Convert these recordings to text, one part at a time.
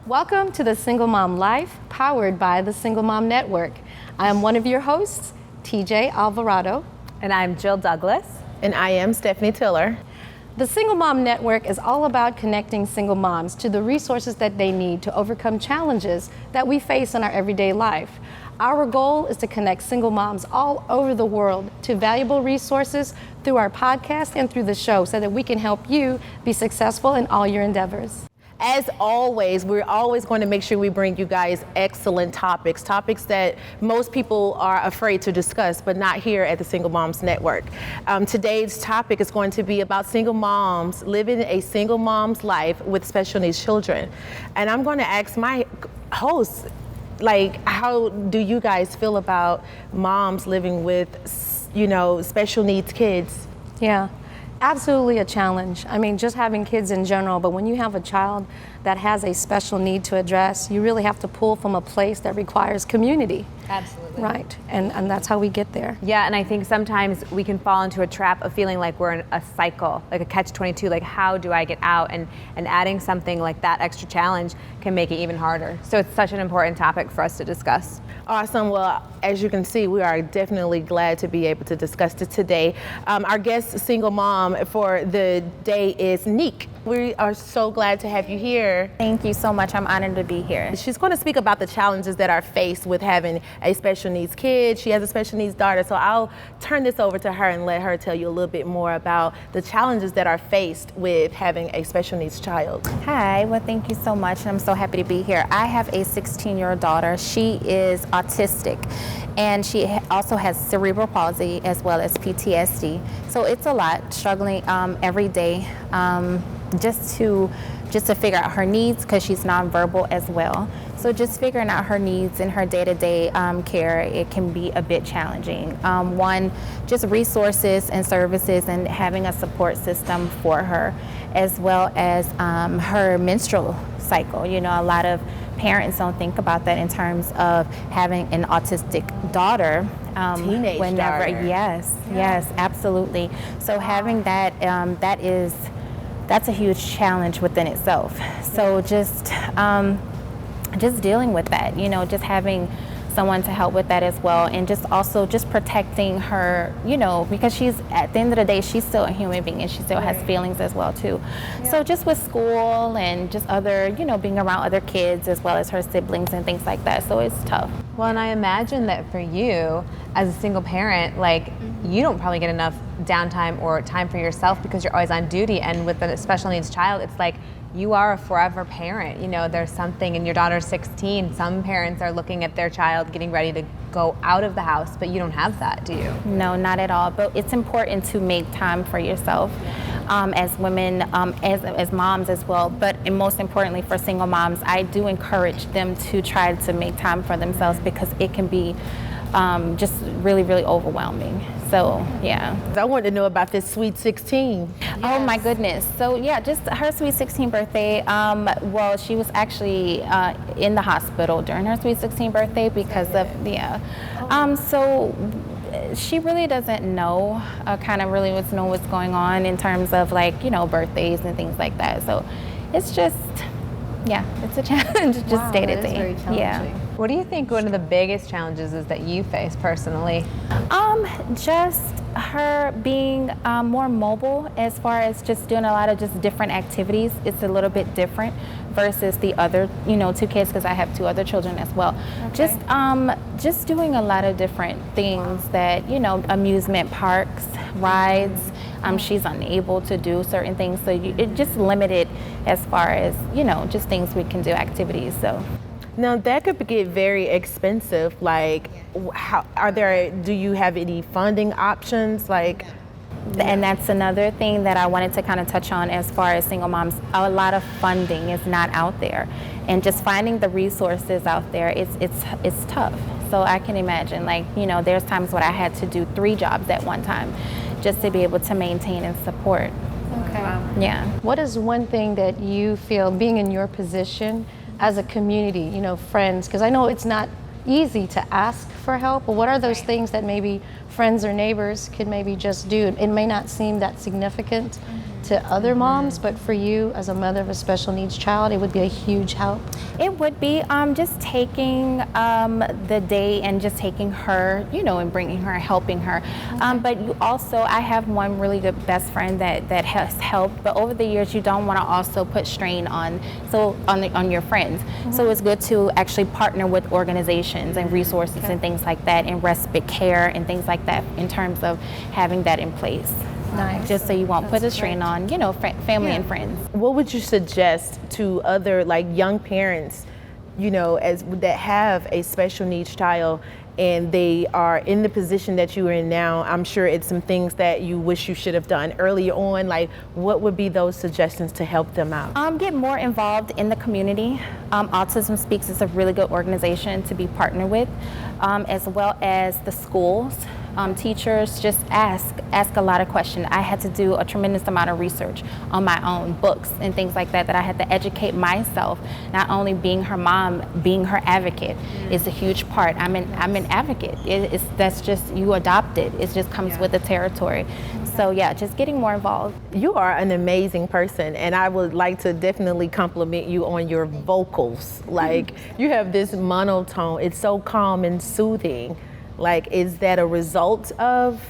Welcome to the Single Mom Life, powered by the Single Mom Network. I am one of your hosts, TJ Alvarado. And I'm Jill Douglas. And I am Stephanie Tiller. The Single Mom Network is all about connecting single moms to the resources that they need to overcome challenges that we face in our everyday life. Our goal is to connect single moms all over the world to valuable resources through our podcast and through the show so that we can help you be successful in all your endeavors. As always, we're always going to make sure we bring you guys excellent topics that most people are afraid to discuss, but not here at the Single Moms Network. Today's topic is going to be about single moms living a single mom's life with special needs children. And I'm going to ask my hosts, how do you guys feel about moms living with, special needs kids? Yeah. Absolutely a challenge. I mean, just having kids in general, but when you have a child that has a special need to address, you really have to pull from a place that requires community. Absolutely. Right, and that's how we get there. Yeah, and I think sometimes we can fall into a trap of feeling like we're in a cycle, like a catch-22, like how do I get out? And adding something like that extra challenge can make it even harder. So it's such an important topic for us to discuss. Awesome. Well, as you can see, we are definitely glad to be able to discuss it today. Our guest single mom for the day is Neek. We are so glad to have you here. Thank you so much. I'm honored to be here. She's going to speak about the challenges that are faced with having a special needs kid. She has a special needs daughter, so I'll turn this over to her and let her tell you a little bit more about the challenges that are faced with having a special needs child. Hi, well, thank you so much, and I'm so happy to be here. I have a 16-year-old daughter. She is autistic, and she also has cerebral palsy as well as PTSD. So it's a lot, struggling every day just to figure out her needs, because she's nonverbal as well. So just figuring out her needs in her day-to-day care, it can be a bit challenging. One, just resources and services and having a support system for her, as well as her menstrual cycle. A lot of parents don't think about that in terms of having an autistic daughter. Teenage daughter. Yes, absolutely. So having that, that's a huge challenge within itself. So just dealing with that, just having someone to help with that as well, and just also just protecting her, because she's, at the end of the day, she's still a human being and she still has feelings as well too. Yeah. So just with school and just other, being around other kids as well as her siblings and things like that. So it's tough. Well, and I imagine that for you as a single parent, you don't probably get enough downtime or time for yourself because you're always on duty. And with a special needs child, it's like you are a forever parent. There's something, and your daughter's 16. Some parents are looking at their child getting ready to go out of the house, but you don't have that, do you? No, not at all. But it's important to make time for yourself as women, as moms as well. But and most importantly for single moms, I do encourage them to try to make time for themselves, because it can be just really, really overwhelming. So, yeah. I wanted to know about this sweet 16. Yes. Oh my goodness. So yeah, just her sweet 16 birthday. Well, she was actually in the hospital during her sweet 16 birthday because of so she really doesn't know, know what's going on in terms of birthdays and things like that. So it's just, it's a challenge, just day to day. Yeah. What do you think one of the biggest challenges is that you face personally? Just her being more mobile, as far as just doing a lot of just different activities. It's a little bit different versus the other, 2 kids, because I have 2 other children as well. Okay. Just doing a lot of different things that, amusement parks, rides. She's unable to do certain things, so it just limited as far as, just things we can do, activities. So. Now that could get very expensive. Do you have any funding options? And that's another thing that I wanted to kind of touch on as far as single moms. A lot of funding is not out there, and just finding the resources out there, it's tough. So I can imagine, there's times when I had to do 3 jobs at one time just to be able to maintain and support. Okay. Yeah. What is one thing that you feel, being in your position as a community, friends, because I know it's not easy to ask for help, but what are those things that maybe friends or neighbors could maybe just do? It may not seem that significant to other moms, but for you as a mother of a special needs child, it would be a huge help? It would be just taking the day and just taking her, and bringing her, helping her. But you also, I have one really good best friend that has helped. But over the years, you don't want to also put strain on your friends. So it's good to actually partner with organizations and resources and things like that, and respite care and things like that, in terms of having that in place. Nice. Just so you won't put a strain on, family and friends. What would you suggest to other young parents, that have a special needs child and they are in the position that you are in now? I'm sure it's some things that you wish you should have done earlier on. What would be those suggestions to help them out? Get more involved in the community. Autism Speaks is a really good organization to be partnered with, as well as the schools. Teachers, just ask a lot of questions. I had to do a tremendous amount of research on my own, books and things like that I had to educate myself. Not only being her mom, being her advocate is a huge part. I'm an advocate. That's just, you adopt it. It just comes with the territory. So yeah, just getting more involved. You are an amazing person, and I would like to definitely compliment you on your vocals. You have this monotone. It's so calm and soothing. Is that a result of?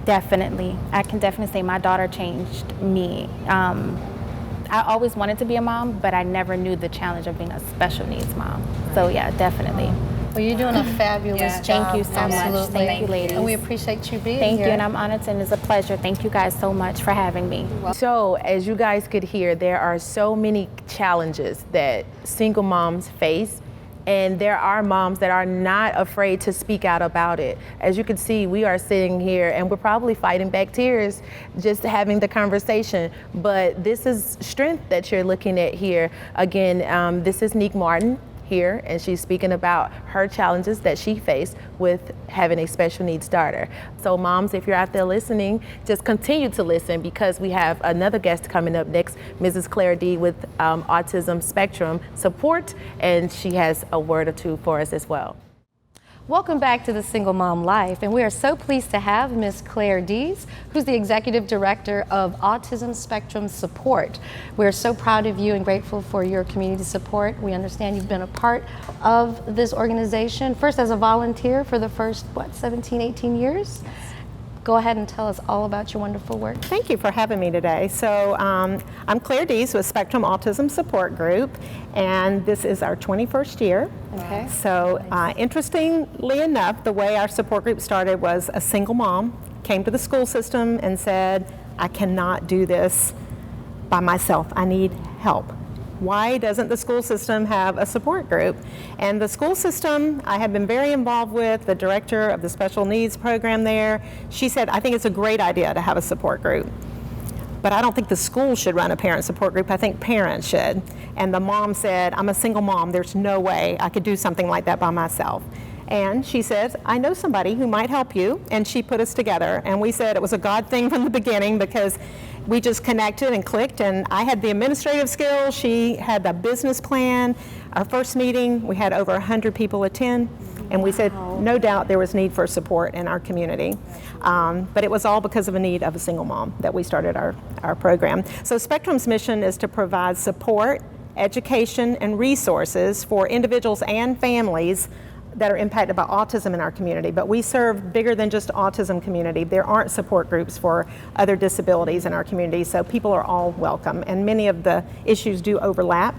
Definitely. I can definitely say my daughter changed me. I always wanted to be a mom, but I never knew the challenge of being a special needs mom. So yeah, definitely. Well, you're doing a fabulous job. Thank you so much. Thank you, ladies. And we appreciate you being Thank here. you, and I'm honored, and it's a pleasure. Thank you guys so much for having me. So, as you guys could hear, there are so many challenges that single moms face. And there are moms that are not afraid to speak out about it. As you can see, we are sitting here and we're probably fighting back tears just having the conversation. But this is strength that you're looking at here. Again, this is Neek Martin here, and she's speaking about her challenges that she faced with having a special needs daughter. So moms, if you're out there listening, just continue to listen, because we have another guest coming up next, Mrs. Claire Dees with Autism Spectrum Support, and she has a word or two for us as well. Welcome back to the Single Mom Life, and we are so pleased to have Ms. Claire Dees, who's the Executive Director of Autism Spectrum Support. We're so proud of you and grateful for your community support. We understand you've been a part of this organization, first as a volunteer for the first, 17, 18 years? Go ahead and tell us all about your wonderful work. Thank you for having me today. So I'm Claire Dees with Spectrum Autism Support Group, and this is our 21st year. Okay. So interestingly enough, the way our support group started was a single mom came to the school system and said, I cannot do this by myself. I need help. Why doesn't the school system have a support group? And the school system, I have been very involved with, the director of the special needs program there. She said, I think it's a great idea to have a support group, but I don't think the school should run a parent support group. I think parents should. And the mom said, I'm a single mom. There's no way I could do something like that by myself. And she says, I know somebody who might help you. And she put us together. And we said it was a God thing from the beginning, because we just connected and clicked, and I had the administrative skills, she had the business plan. Our first meeting, we had over 100 people attend, and we said, no doubt there was need for support in our community. But it was all because of a need of a single mom that we started our program. So Spectrum's mission is to provide support, education, and resources for individuals and families that are impacted by autism in our community, but we serve bigger than just autism community. There aren't support groups for other disabilities in our community, so people are all welcome, and many of the issues do overlap.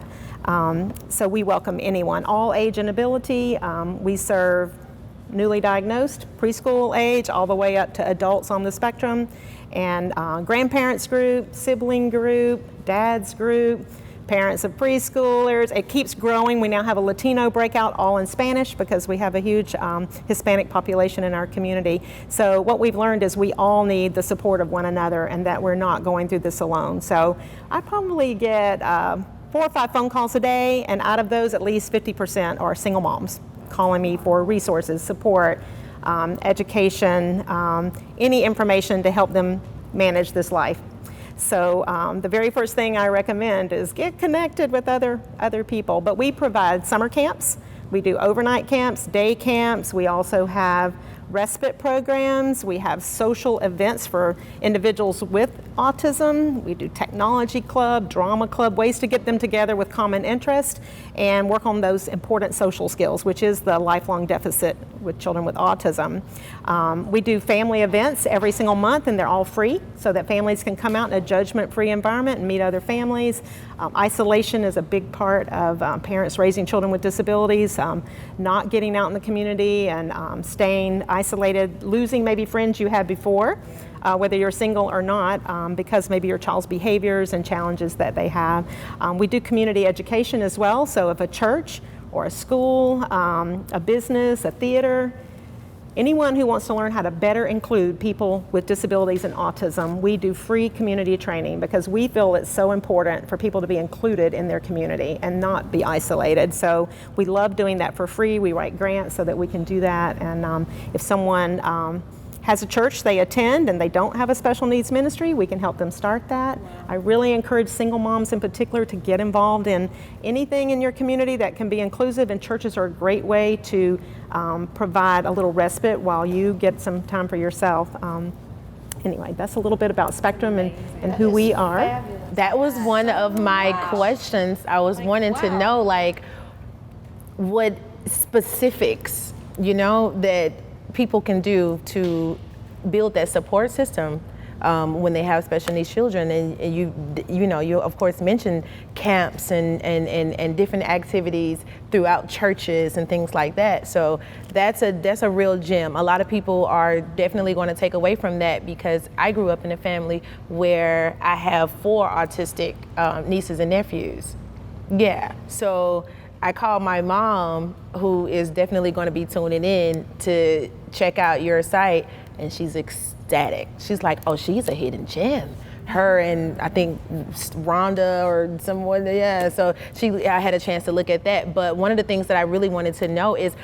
So we welcome anyone, all age and ability. We serve newly diagnosed, preschool age, all the way up to adults on the spectrum, and grandparents group, sibling group, dad's group, parents of preschoolers. It keeps growing. We now have a Latino breakout, all in Spanish, because we have a huge Hispanic population in our community. So what we've learned is we all need the support of one another, and that we're not going through this alone. So I probably get 4 or 5 phone calls a day, and out of those, at least 50% are single moms calling me for resources, support, education, any information to help them manage this life. So the very first thing I recommend is get connected with other people. But we provide summer camps. We do overnight camps, day camps. We also have respite programs. We have social events for individuals with autism. We do technology club, drama club, ways to get them together with common interest and work on those important social skills, which is the lifelong deficit with children with autism. We do family events every single month, and they're all free so that families can come out in a judgment-free environment and meet other families. Isolation is a big part of parents raising children with disabilities, not getting out in the community and staying isolated, losing maybe friends you had before, whether you're single or not, because maybe your child's behaviors and challenges that they have. We do community education as well, so if a church or a school, a business, a theater, anyone who wants to learn how to better include people with disabilities and autism, we do free community training because we feel it's so important for people to be included in their community and not be isolated. So we love doing that for free. We write grants so that we can do that. And if someone has a church they attend and they don't have a special needs ministry, we can help them start that. Wow. I really encourage single moms in particular to get involved in anything in your community that can be inclusive, and churches are a great way to provide a little respite while you get some time for yourself. Anyway, that's a little bit about Spectrum and who we are. That was one of my questions. I was wanting to know, like, what specifics, that people can do to build that support system when they have special needs children. And you of course mentioned camps and different activities throughout churches and things like that. So that's a real gem. A lot of people are definitely going to take away from that, because I grew up in a family where I have 4 autistic nieces and nephews. Yeah, so I called my mom, who is definitely going to be tuning in to check out your site, and she's ecstatic. She's like, oh, she's a hidden gem. Her and I think Rhonda or someone, yeah. So I had a chance to look at that. But one of the things that I really wanted to know is,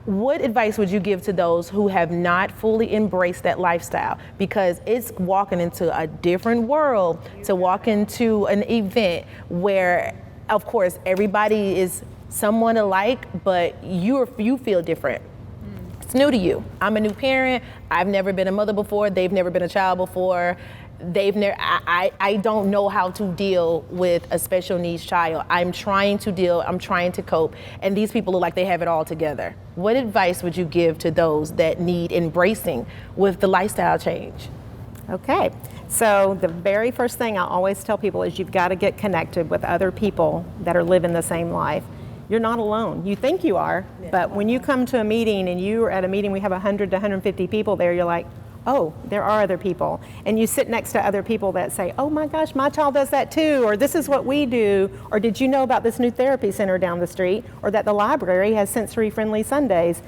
what advice would you give to those who have not fully embraced that lifestyle? Because it's walking into a different world to walk into an event where, of course, everybody is somewhat alike, but you feel different. It's new to you. I'm a new parent. I've never been a mother before. They've never been a child before. I don't know how to deal with a special needs child. I'm trying to cope, and these people look like they have it all together. What advice would you give to those that need embracing with the lifestyle change? Okay, so the very first thing I always tell people is you've got to get connected with other people that are living the same life. You're not alone. You think you are, but when you come to a meeting and you're at a meeting, we have 100 to 150 people there, you're like, oh, there are other people. And you sit next to other people that say, oh my gosh, my child does that too, or this is what we do, or did you know about this new therapy center down the street, or that the library has sensory-friendly Sundays.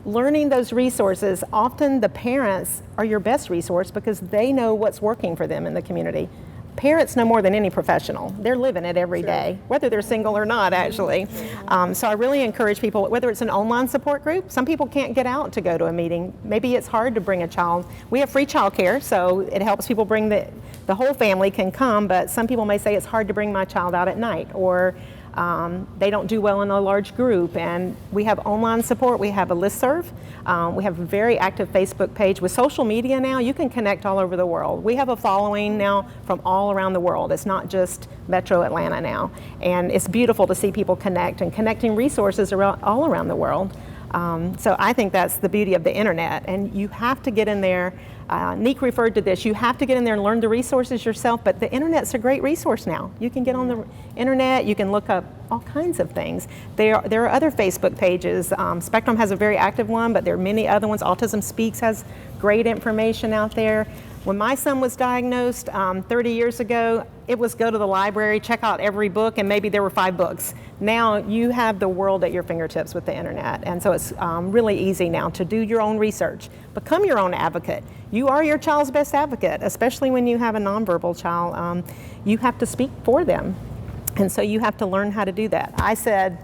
Learning those resources, often the parents are your best resource because they know what's working for them in the community. Parents know more than any professional. They're living it every day, whether they're single or not, actually. So I really encourage people, whether it's an online support group, some people can't get out to go to a meeting. Maybe it's hard to bring a child. We have free childcare, so it helps people bring the whole family can come, but some people may say it's hard to bring my child out at night, or they don't do well in a large group. And we have online support. We have a listserv. We have a very active Facebook page. With social media now, you can connect all over the world. We have a following now from all around the world. It's not just Metro Atlanta now. And it's beautiful to see people connect and connecting resources all around the world. So I think that's the beauty of the internet. And you have to get in there. Neek referred to this. You have to get in there and learn the resources yourself, but the internet's a great resource now. You can get on the internet, you can look up all kinds of things. There are other Facebook pages. Spectrum has a very active one, but there are many other ones. Autism Speaks has great information out there. When my son was diagnosed 30 years ago, it was go to the library, check out every book, and maybe there were 5 books. Now you have the world at your fingertips with the internet, and so it's really easy now to do your own research. Become your own advocate. You are your child's best advocate, especially when you have a nonverbal child. You have to speak for them, and so you have to learn how to do that. I said,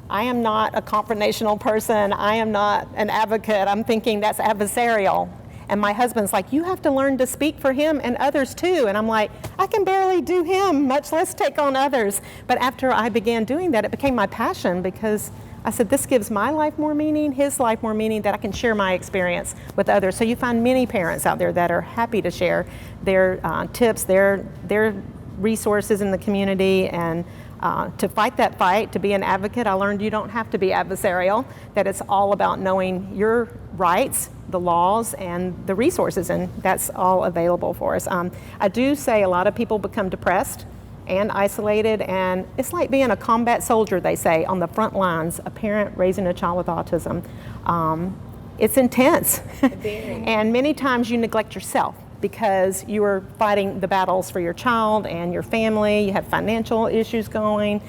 I am not a confrontational person. I am not an advocate. I'm thinking that's adversarial. And my husband's like, you have to learn to speak for him and others too. And I'm like, I can barely do him, much less take on others. But after I began doing that, it became my passion, because I said, this gives my life more meaning, his life more meaning, that I can share my experience with others. So you find many parents out there that are happy to share their tips, their resources in the community, and to fight that fight, to be an advocate. I learned you don't have to be adversarial, that it's all about knowing your rights, the laws, and the resources, and that's all available for us. I do say a lot of people become depressed and isolated, and it's like being a combat soldier, they say, on the front lines, a parent raising a child with autism. It's intense. And many times you neglect yourself because you are fighting the battles for your child and your family. You have financial issues going.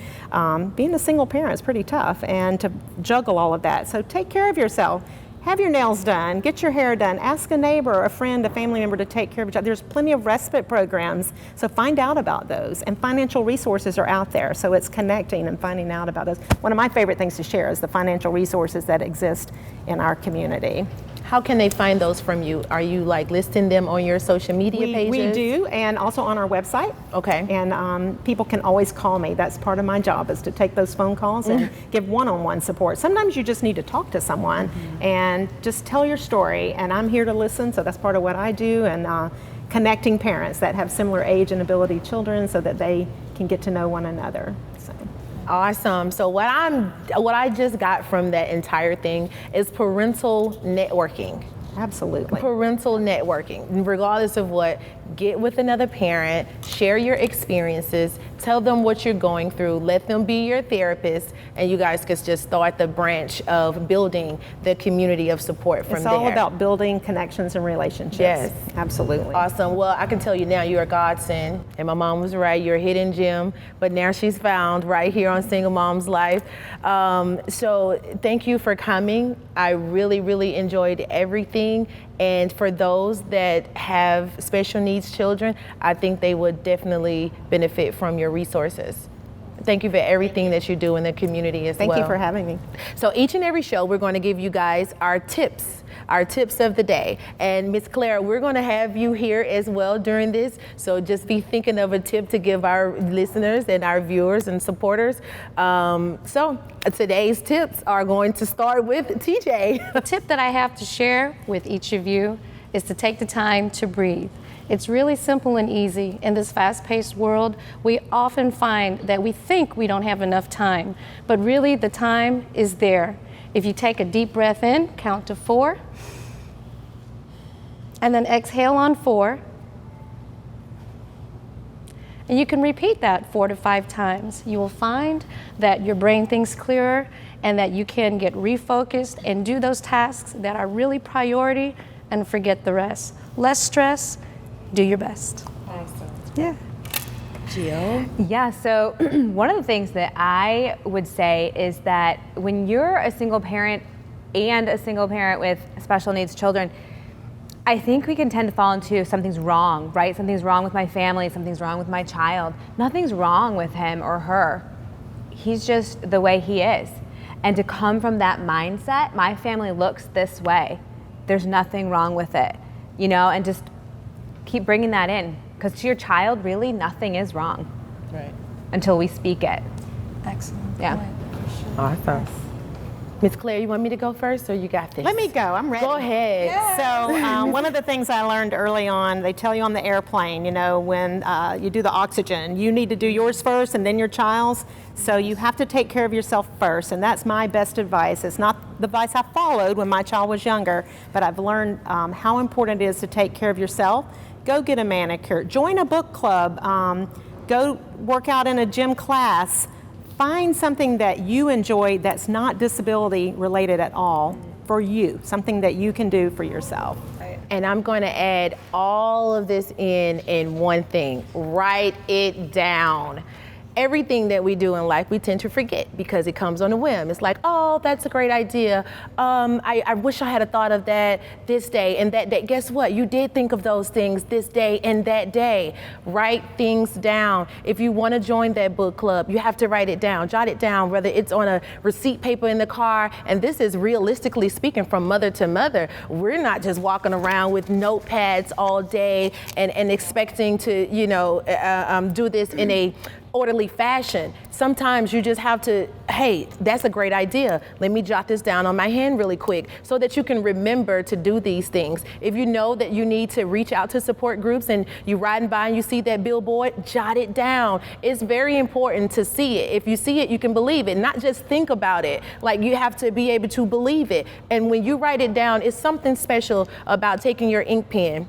Being a single parent is pretty tough, and to juggle all of that. So take care of yourself. Have your nails done, get your hair done, ask a neighbor, a friend, a family member to take care of each other. There's plenty of respite programs, so find out about those. And financial resources are out there, so it's connecting and finding out about those. One of my favorite things to share is the financial resources that exist in our community. How can they find those from you? Are you like listing them on your social media pages? We do, and also on our website. Okay. And people can always call me. That's part of my job, is to take those phone calls and give one-on-one support. Sometimes you just need to talk to someone and just tell your story, and I'm here to listen, so that's part of what I do, and connecting parents that have similar age and ability children so that they can get to know one another. So. Awesome. So what I just got from that entire thing is parental networking. Absolutely. Parental networking, regardless of what, get with another parent, share your experiences, tell them what you're going through, let them be your therapist, and you guys can just start the branch of building the community of support from there. It's all about building connections and relationships. Yes. Absolutely. Awesome. Well, I can tell you now, you're a godsend, and my mom was right, you're a hidden gem, but now she's found right here on Single Mom's Life. So thank you for coming. I really, really enjoyed everything. And for those that have special needs children, I think they would definitely benefit from your resources. Thank you for everything that you do in the community as well. Thank you for having me. So each and every show, we're going to give you guys our tips of the day. And Miss Claire, we're going to have you here as well during this. So just be thinking of a tip to give our listeners and our viewers and supporters. So today's tips are going to start with TJ. The tip that I have to share with each of you is to take the time to breathe. It's really simple and easy. In this fast-paced world, we often find that we think we don't have enough time, but really the time is there. If you take a deep breath in, count to 4, and then exhale on 4. And you can repeat that 4 to 5 times. You will find that your brain thinks clearer and that you can get refocused and do those tasks that are really priority and forget the rest. Less stress, do your best. Awesome. Yeah. Jill? Yeah, so one of the things that I would say is that when you're a single parent and a single parent with special needs children, I think we can tend to fall into something's wrong, right? Something's wrong with my family, something's wrong with my child. Nothing's wrong with him or her. He's just the way he is. And to come from that mindset, my family looks this way. There's nothing wrong with it, you know, and just keep bringing that in. Because to your child, really, nothing is wrong. Right. Until we speak it. Excellent. Yeah. Awesome. Miss Claire, you want me to go first, or you got this? Let me go. I'm ready. Go ahead. So one of the things I learned early on, they tell you on the airplane, you know, when you do the oxygen, you need to do yours first and then your child's. So you have to take care of yourself first, and that's my best advice. It's not the advice I followed when my child was younger, but I've learned how important it is to take care of yourself. Go get a manicure, join a book club, go work out in a gym class. Find something that you enjoy that's not disability related at all for you, something that you can do for yourself. And I'm going to add all of this in one thing. Write it down. everything that we do in life, we tend to forget because it comes on a whim. It's like, oh, that's a great idea. I wish I had a thought of that this day and that day. Guess what? You did think of those things this day and that day. Write things down. If you want to join that book club, you have to write it down, jot it down, whether it's on a receipt paper in the car. And this is realistically speaking from mother to mother. We're not just walking around with notepads all day and expecting to, do this in a orderly fashion. Sometimes you just have to, hey, that's a great idea. Let me jot this down on my hand really quick so that you can remember to do these things. If you know that you need to reach out to support groups and you're riding by and you see that billboard, jot it down. It's very important to see it. If you see it, you can believe it, not just think about it. Like, you have to be able to believe it. And when you write it down, it's something special about taking your ink pen,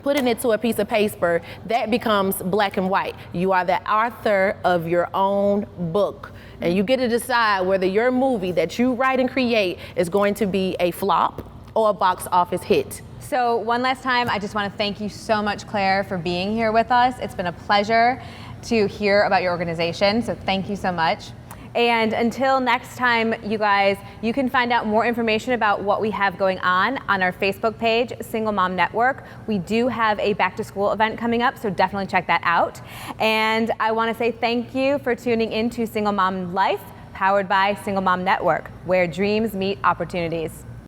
putting it to a piece of paper, that becomes black and white. You are the author of your own book. And you get to decide whether your movie that you write and create is going to be a flop or a box office hit. So one last time, I just want to thank you so much, Claire, for being here with us. It's been a pleasure to hear about your organization, so thank you so much. And until next time, you guys, you can find out more information about what we have going on our Facebook page, Single Mom Network. We do have a back to school event coming up, so definitely check that out. And I want to say thank you for tuning in to Single Mom Life, powered by Single Mom Network, where dreams meet opportunities.